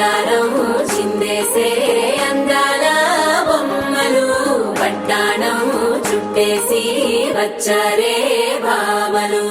వయ్యారం చిందేసే అందాల బొమ్మలు పట్టాణం చుట్టేసి వచ్చారే భామలు.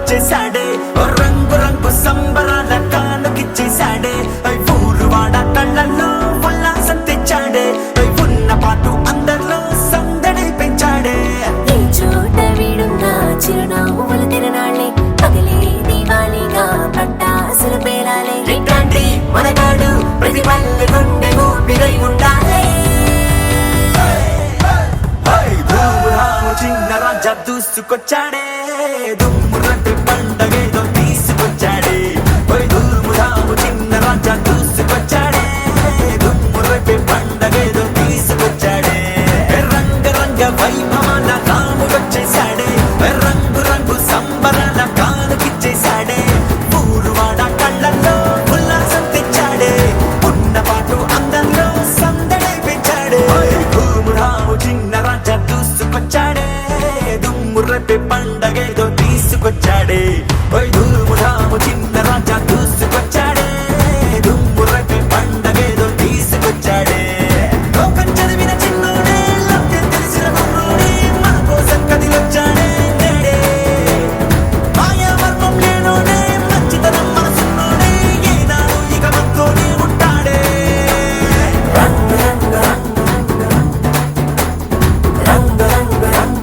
చేశాడే రంగు రంగు సంబరాల కానుకిచ్చేశాడే ఊరు వాడ కళ్ళల్లో ఉల్లాసం తెచ్చాడే ఉన్న పాటు అందరిలో సందడి పెంచాడే. ఈ చోట వీడున్నా చిరునవ్వులు తిరణాళ్ళే పగిలే దీవాళిగా పట్టాసులు పేరాలే. ఇట్లాంటి మనగాడు ప్రతి పల్లె గుండె ఊపిరై ఉండాలే. చిన్న రాజా దూసుకొచ్చాడే దుమ్మురటి పండగేదో తీసుకొచ్చాడే. ధూముధాము చిన్న రాజా దూసుకొచ్చాడే దుమ్మురటి పండగేదో తీసుకొచ్చాడే. రంగ రంగ వైభవాల రాముడొచ్చేశాడే రంగు రంగు సంబరాల కానుకిచ్చేశాడే. ఊరువాడ కళ్ళల్లో ఉల్లాసం తెచ్చాడే ఉన్న పాటు అందరిలో సందడి పెంచాడే. ధూముధాము చిన్న రాజా దూసుకొచ్చాడే దుమ్మురటి పండగేదో తీసుకొచ్చాడే. ధూముధాము చిన్న రాజా దూసుకొచ్చాడే దుమ్మురటి పండగేదో తీసుకొచ్చాడే. లోకం చదివిన చిన్నోడే లక్ష్యం తెలిసిన కుర్రోడే మన కోసం కదిలొచ్చాడే నేడే. మాయా వర్మం లేనోడే మంచితనం మనసున్నోడే ఏనాడు ఇక మనతోనే ఉంటాడే. రంగ రంగ రంగ రంగ రంగ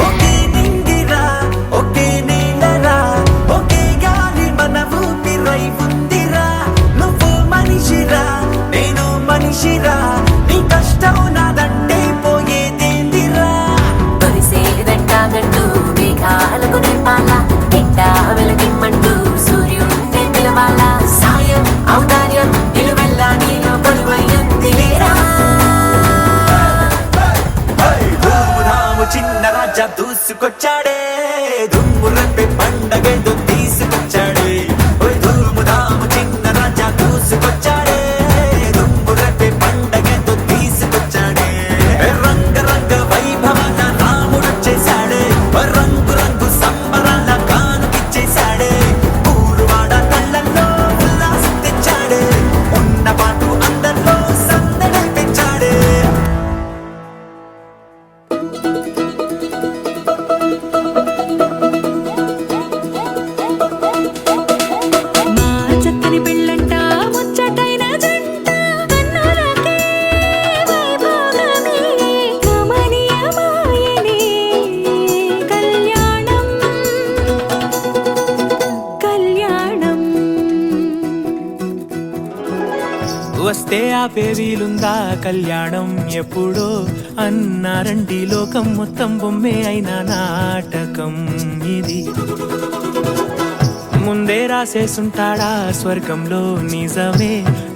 ఒకే నింగిరా ఒకే నీళ్ళరా ఒకే గాలి మన ఊపిరై ఉందిరా నువ్వు మనిషిరా నేను మనిషిరా నీ కష్టం నాదంటే పోయేదేందిరా తొలిసేదంటాగంటూ మేఘాలకు నేర్పాల ఎండా వెలగిమ్మంటూ సూర్యుడిని పిలవాల సాయం ఔదార్యం నిలువెల్లా నీలో కొలువయ్యుంది లేరా ధూముధాము చిన్న రాజా దూసుకొచ్చాడే దుమ్ము రేపే పండగేదో తీసుకొచ్చాడే ఓయ్ ధూముధాము చిన్న రాజా దూసుకొచ్చాడే దుమ్ము రేపే పండగేదో తీసుకొచ్చాడే రంగ రంగ వైభవాల రాముడొచ్చేశాడే రంగు రంగు సంబరాల కానుకిచ్చేశాడే ఊరువాడ కళ్ళల్లో ఉల్లాసం తెచ్చాడే ఉన్న పాటు అందరిలో సందడి పెంచాడే మా చక్కని పెళ్ళంట ముచ్చటైన జంట కన్నులకే వైభోగమే కమనీయమాయనే కళ్యాణం కళ్యాణం వస్తే ఆపే వీలుందా కళ్యాణం ఎప్పుడో అన్నారండి లోకం మొత్తం బొమ్మే అయిన నాటకం ఇది ముందే రాసేసుంటాడా స్వర్గంలో నిజమే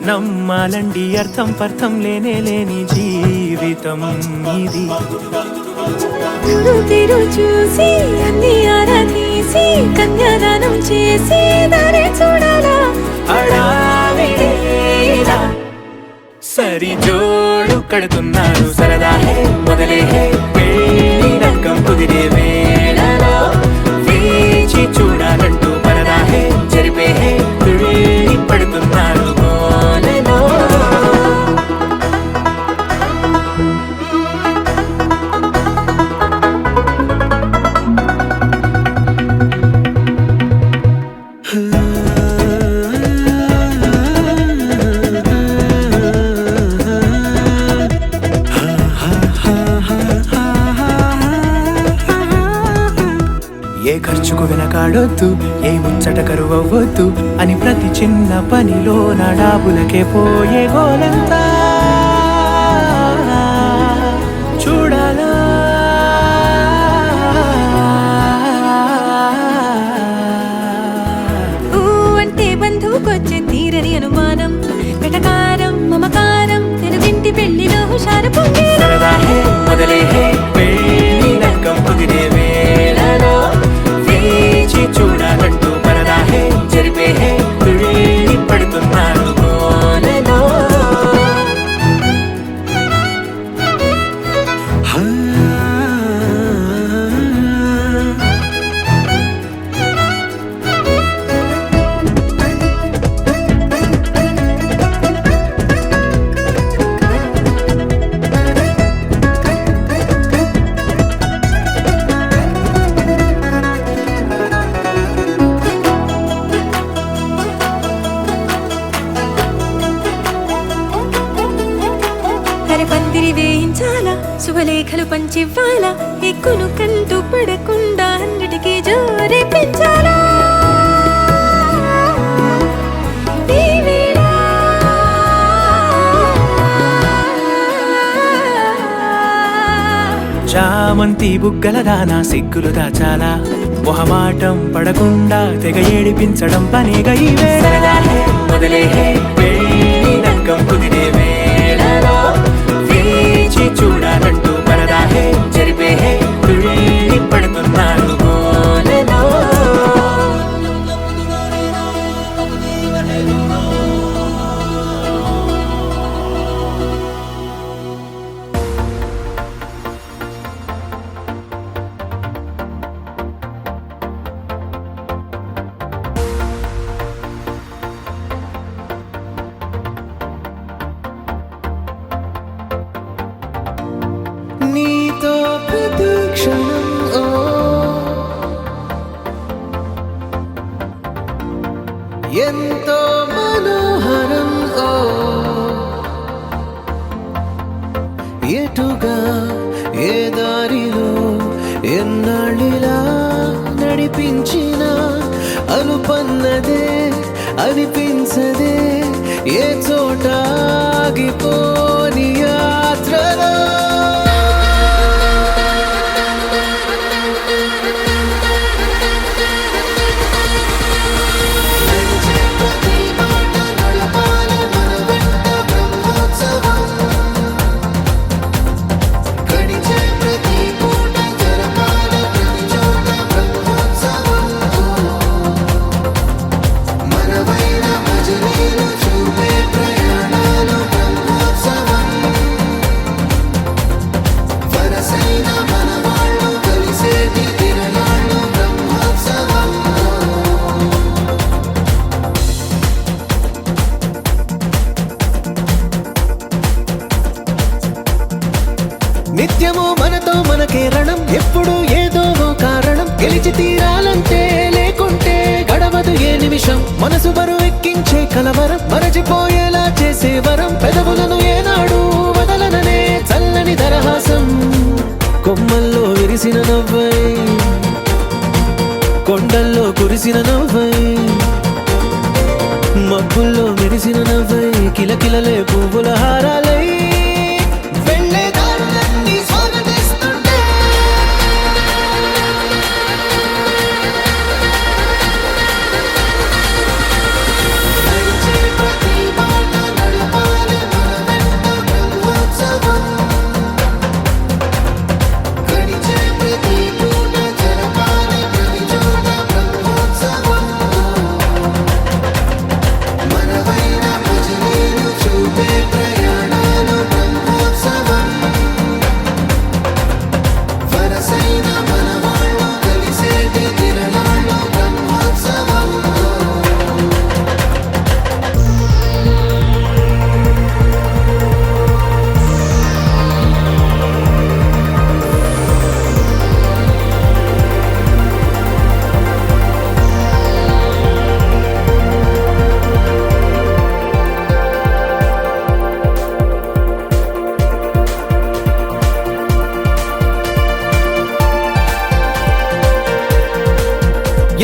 నమ్మాలండి అర్థం పర్థం లేనే లేని జీవితం ఇది తిరు చూసి అన్ని ఆరాధీసి కన్యాదానం చేసి దారి చూడాలా హడావిడిలా సరి జోడు కడుతున్నారు సరదా హే మొదలే హే పెళ్లి రంగం కుదిరే వేళలో వేచి చూడాలంటూ పరదా హే జరిపే హే తుళ్ళి పడుతున్నారు గోలలో ఏ ఖర్చుకు వెనకాడొద్దు ఏ ముచ్చట కరువవ్వొద్దు అని ప్రతి చిన్న పనిలో నా డాబులకే పోయే గోలంతా చూడాలా ఊ అంటే బంధువుకొచ్చే తీరని అనుమానం వెటకారం మమకారం తెలుగింటి పెళ్లిలో హుషారు పొంగే సరదా హే మొదలే హే పెళ్లి రంగం కుదిరే వేళలో వేచి చూడాలంటూ పరదా హే జరిపే హే తుళ్ళి పడుతున్నారు గోలలో పందిరి వేయించాలా శుభలేఖలు పంచివ్వాలా ఎక్కును కంటూ పడకుండా అన్నిటికీ జోరే పెంచాలా ఈ వేళ చామంతి బుగ్గల దానా సిగ్గులు దాచాలా మొహమాటం పడకుండా తెగ ఏడిపించడం పనిగా ఈ వేళ మొదలే హే పెళ్లి రంగం కుదిరే వేళలో వేచి చూడాలంటూ పరదా హే జరిపే హే తుళ్ళి పడుతున్నారు గోలలో ఎంతో మనోహరం ఓ ఎటుగా ఏ దారిలో ఎన్నాళ్ళిలా నడిపించిన అనుపన్నదే అనిపించదే ఏ చోట ఆగిపోని యాత్రలో నిత్యము మనతో మనకే రణం ఎప్పుడు ఏదో ఓ కారణం గెలిచి తీరాలంటే లేకుంటే గడవదు ఏ నిమిషం మనసు బరువు ఎక్కించే కలవరం మరచిపోయేలా చేసే వరం పెదవులను ఏనాడు వదలననే చల్లని దరహాసం కొమ్మల్లో విరిసిన నవ్వై కొండల్లో కురిసిన నవ్వై మబ్బుల్లో మెరిసిన నవ్వై కిలకిలలే పువ్వుల హారాలై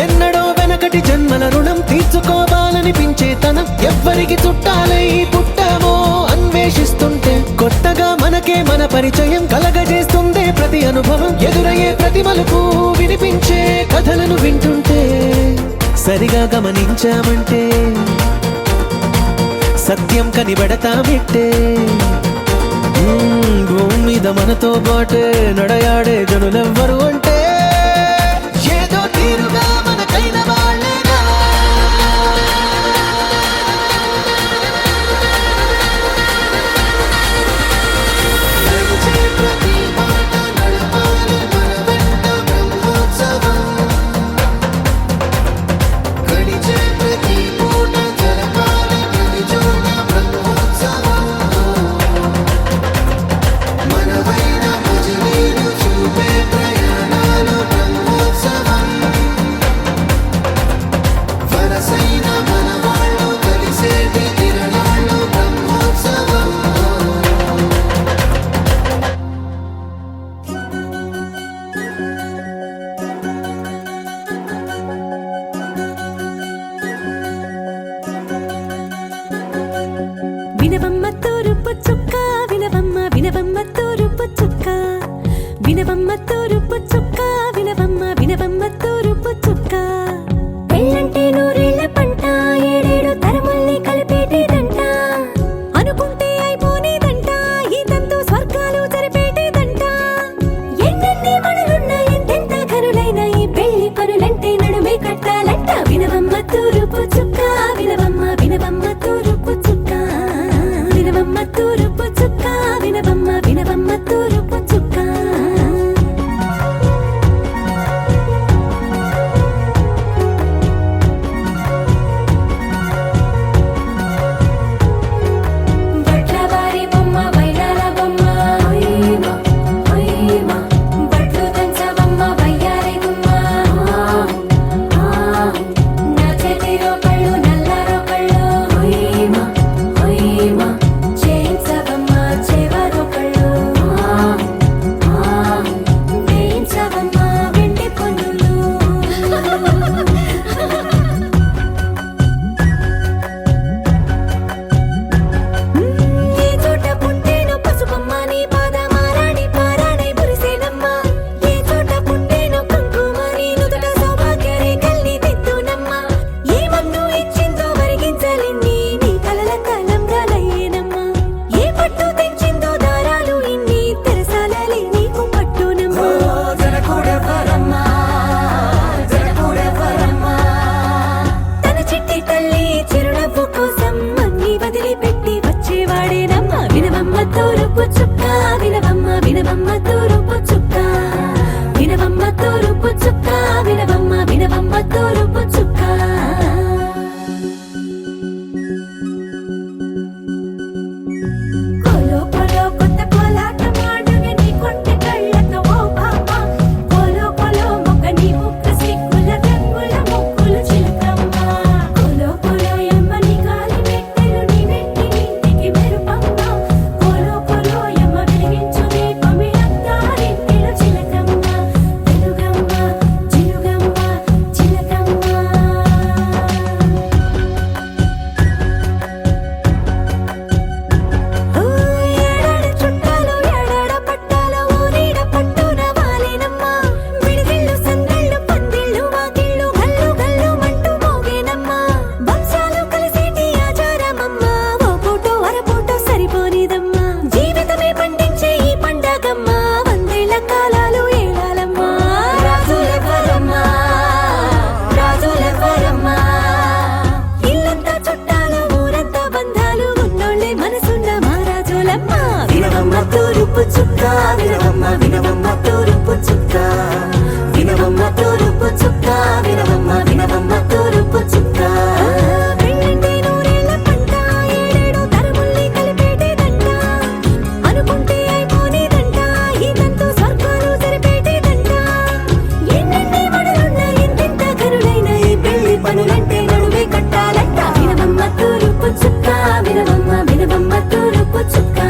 ఎన్నడో వెనకటి జన్మల రుణం తీర్చుకోవాలనిపించే తనం ఎవ్వరికి చుట్టాలై పుట్టామో అన్వేషిస్తుంటే కొత్తగా మనకే మన పరిచయం కలగజేస్తుందే ప్రతి అనుభవం ఎదురయ్యే ప్రతి మలుపు వినిపించే కథలను వింటుంటే సరిగా గమనించామంటే సత్యం కనిపెడతామిట్టే భూమి మీద మనతో పాటే నడయాడే జనులెవ్వరు అంటే ఏదో తీరుగా మనకైన వాళ్ళేగా వినవమ్మ తూరుపు చుక్క వినవమ్మ వినవమ్మ తూరుపు చుక్క వినవమ్మ తూరుపు చుక్క వినవమ్మ వినవమ్మ తూరుపు చుక్క పెళ్ళంటే నూరేళ్ల పంట ఏడేడు తరముల్ని కలిపేటేదంట అనుకుంటే అయిపోనేదంట ఈ తంతు స్వర్గాలు జరిపేటేదంట ఎన్నెన్ని మనులున్న ఎంతెంత కనులైన ఈ పెళ్లి పనులంటే నడుమే కట్టాలంట వినవమ్మ తూరుపు చుక్క వినవమ్మ వినవమ్మ తూరుపు చుక్క వినవమ్మ తూరుపు చుక్క వినవమ్మ వినవమ్మ తూరుపు చుక్క చుక్క వినవమ్మ వినవమ్మ తూరుపు చుక్క వినవమ్మ తూరుపు చుక్క వినవమ్మ వినవమ్మ తూరుపు చుక్క కోలో కోలో కొత్త కోలాటమాడవే నీ కొంటె కళ్ళతో ఓ బామ్మ కోలో కోలో మొక్క నీ ముక్కు సిగ్గుల రంగుల ముక్కులు చిలకమ్మ కోలో కోలో యమ్మ నీ గాలి మెట్టెలు నీ వెట్టి నింటికి మెరుపమ్మ కోలో కోలో యమ్మ వెలిగించు దీపమి అత్తారింటిలో చిలకమ్మ వెలుగమ్మ చిలుగమ్మ చిలకమ్మ ఏడాడ చుట్టాలు ఏడాడ పట్టాలు ఊరీడ పట్టున వాలేనమ్మ విడిదిళ్ళు సందళ్ళు పందిళ్ళు వాకిళ్ళు గల్లు గల్లు మంటూ మోగేనమ్మ వంశాలు కలిసేటి ఆచారమమ్మ ఓ పూటో అరపూటో సరిపోనిదమ్మ జీవితమే పండించే ఈ పండగమ్మ వందేళ్ల కాలాలు ఏలాలమ్మ రాజులెవ్వరమ్మ రాజులెవ్వరమ్మ ఇల్లంతా చుట్టాలు ఊరంతా బంధాలు ఉన్నోళ్ళే మనసున్న మహారాజులమ్మ వినవమ్మ తూరుపు చుక్క వినవమ్మ వినవమ్మ తూరుపు చుక్క వినవమ్మ తూరుపు చుక్క వినవమ్మ వినవమ్మ తూరుపు చుక్క పెళ్ళంటే నూరేళ్ల పంట ఏడేడు తరముల్ని కలిపేటేదంట అనుకుంటే అయిపోనేదంట ఈ తంతు స్వర్గాలు సరిపేటేదంట ఎన్నెన్ని మడులున్న ఎంతెంత కరులైన ఈ పెళ్లి పనులంటే నడువే కట్టాలంట వినవమ్మ తూరుపు చుక్క వినవమ్మ వినవమ్మ తూరుపు చుక్క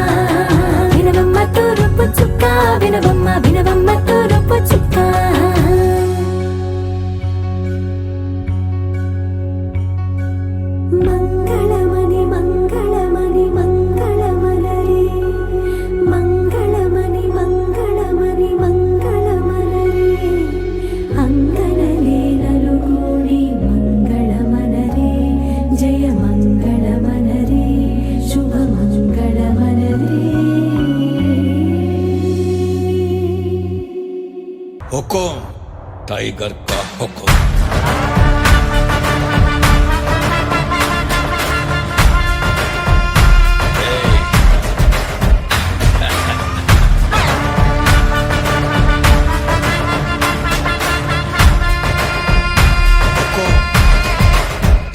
వినవమ్మ తూరుపు చుక్క వినవమ్మ వినవమ్మ తూరుపు చుక్క మంగళమణి మంగళమణి మంగళమలరే మంగళమణి మంగళమణి మంగళమలరే అంగనలే నలుగూడి మంగళమనరే జయ మంగళమనరే శుభ మంగళమనరే हुकुम टाइगर का हुकुम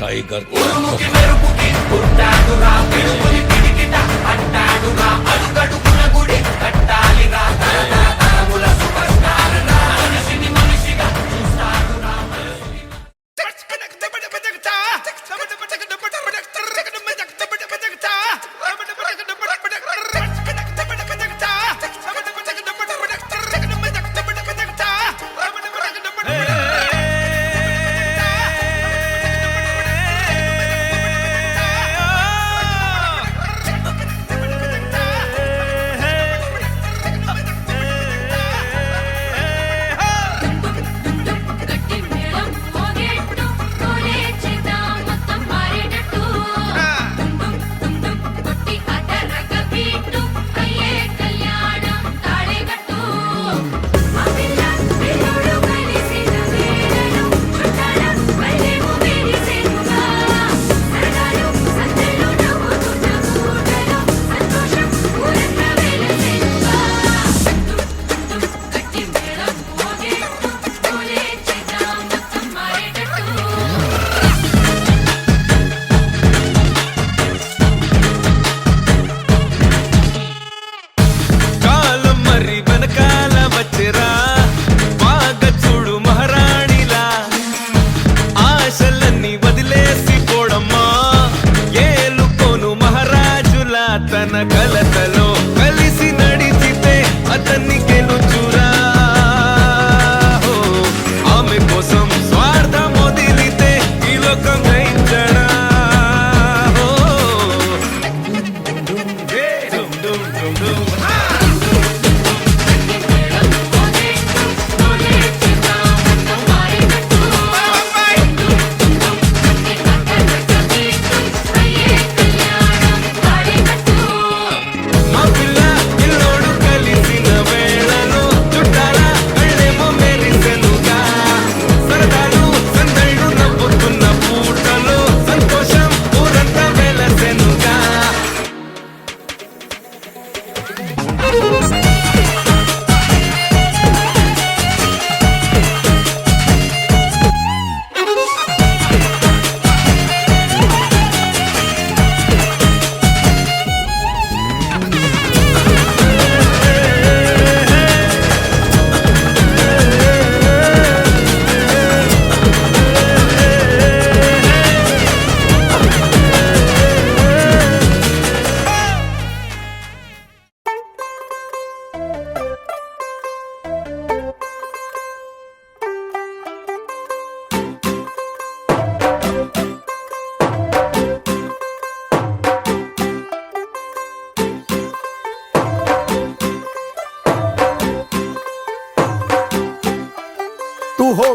टाइगर का हुकुम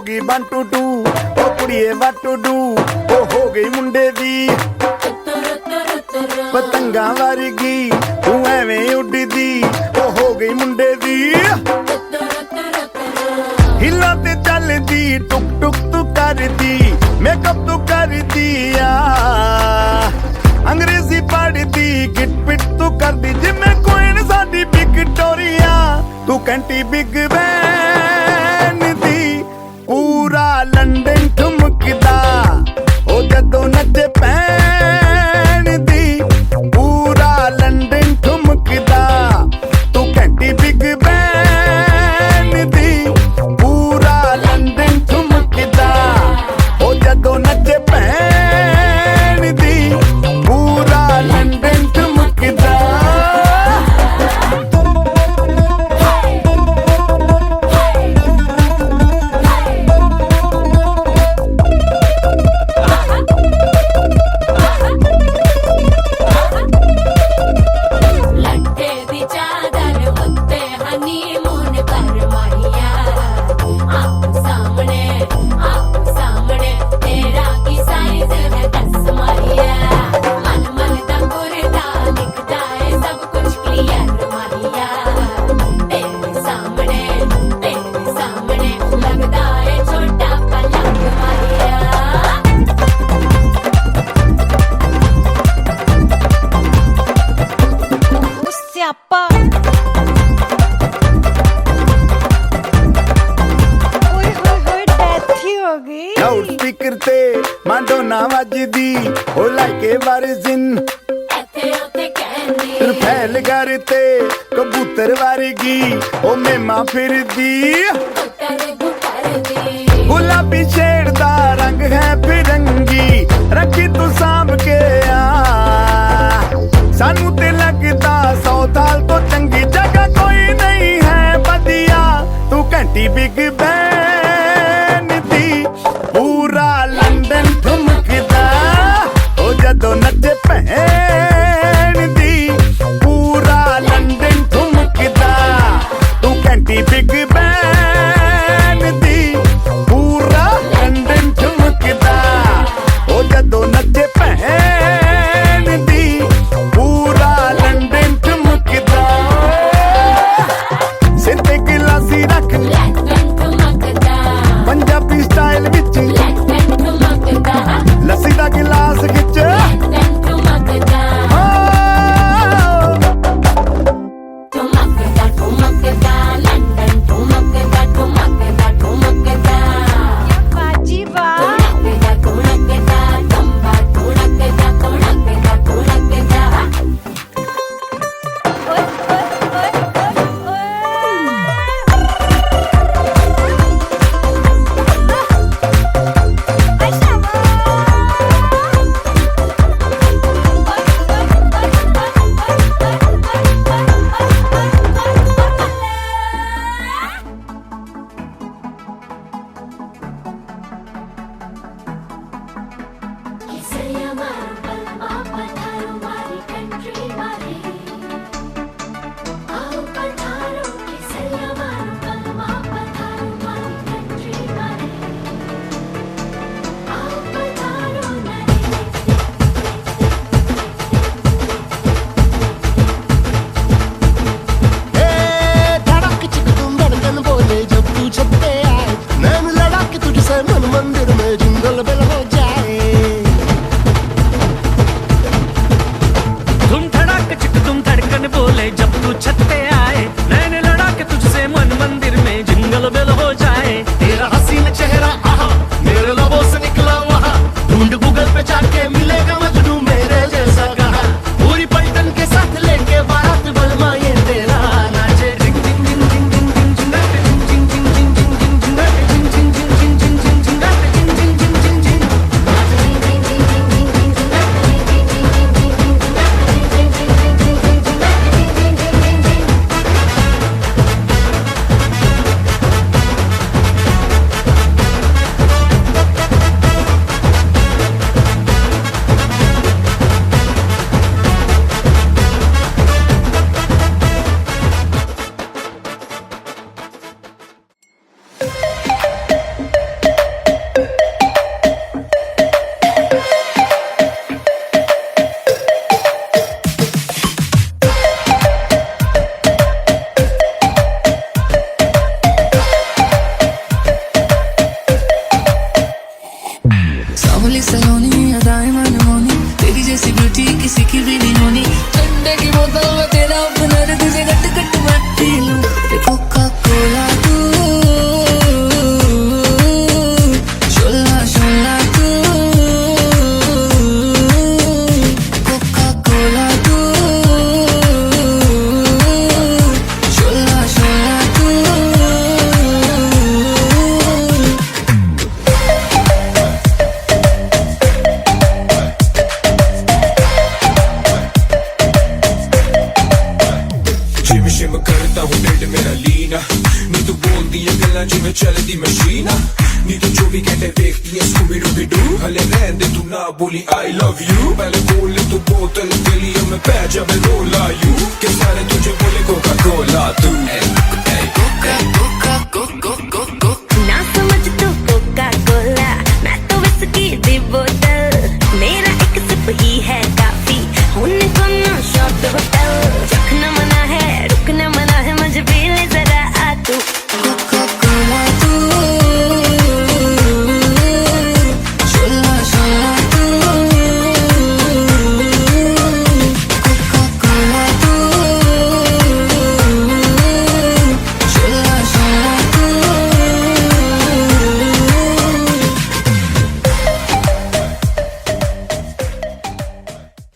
ਗਈ 1 2 2 ਉਹ ਕੁੜੀਏ what to do ਉਹ ਹੋ ਗਈ ਮੁੰਡੇ ਦੀ ਪਤੰਗਾਂ ਵਰਗੀ ਤੂੰ ਐਵੇਂ ਉੱਡਦੀ ਉਹ ਹੋ ਗਈ ਮੁੰਡੇ ਦੀ ਹਿੱਲਾ ਤੇ ਚੱਲਦੀ ਟੁਕ ਟੁਕ ਤੂੰ ਕਰਦੀ ਮੇਕਅਪ ਤੂੰ ਕਰਦੀ ਆ ਅੰਗਰੇਜ਼ੀ ਪੜ੍ਹਦੀ ਗਿਟ ਪਿਟ ਤੂੰ ਕਰਦੀ ਜਿਵੇਂ ਕੁਈਨ ਸਾਡੀ ਵਿਕਟੋਰੀਆ ਤੂੰ ਕੰਟੀ ਬਿਗ ਬੈਨ ਦੀ ਪੂਰਾ ਲੰਡਨ ਠੁਮਕਦਾ ਉਹ ਜਦੋਂ ਨੱਚੇ ਪੈਣ ਦੀ ਪੂਰਾ ਲੰਡਨ ਠੁਮਕਦਾ ਤੂੰ ਕੰਟੀ ਬਿਗ ਬੈਨ ਦੀ ਪੂਰਾ ਲੰਡਨ ਠੁਮਕਦਾ ਉਹ ਜਦੋਂ ਨੱਚੇ ਪੈਣ ਦੀ ਪੂਰਾ ਲੰਡਨ ਠੁਮਕਦਾ ਲੱਟੇ ਦੀ ਚਾਦਰ ਉੱਤੇ ਹਨੀਮੂਨ ਕਰਵਾਈਆ ਆਪ ਸਾਹਮਣੇ ਤੇਰਾ ਕੀ ਸਾਈਜ਼ ਹੈ ਦੱਸ ਮਾਹੀਆ ਮਨ ਦਾ ਗੁਰਦਾ ਦਿਖਦਾ ਹੈ ਸਭ ਕੁਝ ਕਲੀਅਰ ਮਾਹੀਆ ਤੇਰੇ ਸਾਹਮਣੇ ਲੱਗਦਾ ਹੈ ਛੋਟਾ ਪਲੰਗ ਮਾਹੀਆ ਸਿਆਪਾ ਓਏ ਹੋਏ ਹੋਏ ਡੈਥ ਹੀ ਹੋ ਗਈ ਲਾਊਡ ਸਪੀਕਰ ਤੇ ਮਾਡੋਨਾ ਵੱਜਦੀ ਉਹ ਲਾਈਕੇ ਵਰਜ਼ਨ ਇੱਥੇ ਉੱਥੇ ਕਹਿੰਦੀ ਫੈਲ ਘਰ ਤੇ ਕਬੂਤਰ ਵਰਗੀ ਉਹ ਮੇਮਾ ਫਿਰਦੀ ਗੁੱਟਰ ਦੀ ਗੁਲਾਬੀ ਸ਼ੇਡ ਦਾ ਰੰਗ ਹੈ ਫਿਰੰਗੀ ਰੱਖੀ ਤੂੰ ਸਾਂਭ ਕੇ ਆ ਸਾਨੂੰ ਤੇ ਲੱਗਦਾ 100 ਸਾਲ ਤੋਂ ਚੰਗੀ ਜਗ੍ਹਾ ਕੋਈ ਨਹੀਂ ਹੈ ਵਧੀਆ ਤੂੰ ਘੰਟੀ ਬਿਗ ਬੈਨ ਦੀ ਪੂਰਾ ਲੰਡਨ ਠੁਮਕਦਾ ਉਹ ਜਦੋਂ ਨੱਚੇ ਭੈਣ ਦੀ ਪੂਰਾ ਲੰਡਨ ਠੁਮਕਦਾ ਤੂੰ ਘੰਟੀ ਬਿਗ ਬੈਨ ਦੀ ਪੂਰਾ ਲੰਡਨ ਠੁਮਕਦਾ ਉਹ ਜਦੋਂ ਨੱਚੇ ਭੈਣ ਦੀ ਪੂਰਾ ਲੰਡਨ ਠੁਮਕਦਾ ਸਿਰ ਤੇ ਗਲਾਸੀ ਰੱਖ ਲੰਡਨ ਠੁਮਕਦਾ ਪੰਜਾਬੀ ਸਟਾਈਲ ਵਿੱਚ ਲੰਡਨ ਠੁਮਕਦਾ ਲੱਸੀ ਦਾ ਗਿਲਾਸ ਖਿੱਚ ਲੰਡਨ ਠੁਮਕਦਾ ਠੁਮਕਦਾ ਲੰਡਨ ਠੁਮਕਦਾ ਬਾਜੀ ਵਾਹ ਠੁਮਕਦਾ ਤੰਬਾ ਠੁਮਕਦਾ ਓਏ ਆਈ Kisaya maru palma patharu mari country mari Aao patharu kisaya maru palma patharu mari country mari Aao patharu धड़क चिक तुम धड़कन बोले जब तू छत पे आए नैन लड़ा के तुझसे मन मंदिर में जिंगल बेल हो जाए तुम धड़क चिक तुम धड़कन बोले जब तू छत पे आए नैन लड़ा के तुझसे मन मंदिर में जिंगल बेल हो जाए तेरा हसीन चेहरा आहा मेरे लबों से निकला वहाँ ढूंढ गूगल पे जाके मिलेगा मजनू मेरे जैसा कहा पूरी पलटन के साथ लेके बारात बलमा ये तेरा नाचे जिंग जिंग जिंग जिंग जिंग जिंग जिंगाटे जिंग जिंग जिंग जिंग जिंग जिंग जिंगाटे जिंग जिंग जिंग जिंग जिंग जिंग जिंगाटे जिंग जिंग जिंग जिंग जिंग सलोनी अदाएं मनमोनी, तेरी जैसी ब्यूटी किसी की भी नहीं होनी। ठंडे की बोतल में तेरा ओपनर, तुझे गट गट मैं पी लूं। कोका कोला तू, शोला शोला तू, कोका कोला तू, शोला शोला तू। जिम शिम करता हूँ ढिड मेरा लीना, नी तू बोलती है गल्ला जिमें चलती मशीना, नी तू 24 घंटे देखती है स्कूबी डूबी डू। हले रहन दे तू ना बोली आई लव यू, पहले बोल ले तू बोतल गलियों में पै जावे रोला यू, के सारे तुझे बोले कोका कोला तू। ना समझ तू कोका कोला, मैं तो विस्की दी बोतल, मेरा एक सिप ही है काफी, होने को ना शॉट होटल, चखना मन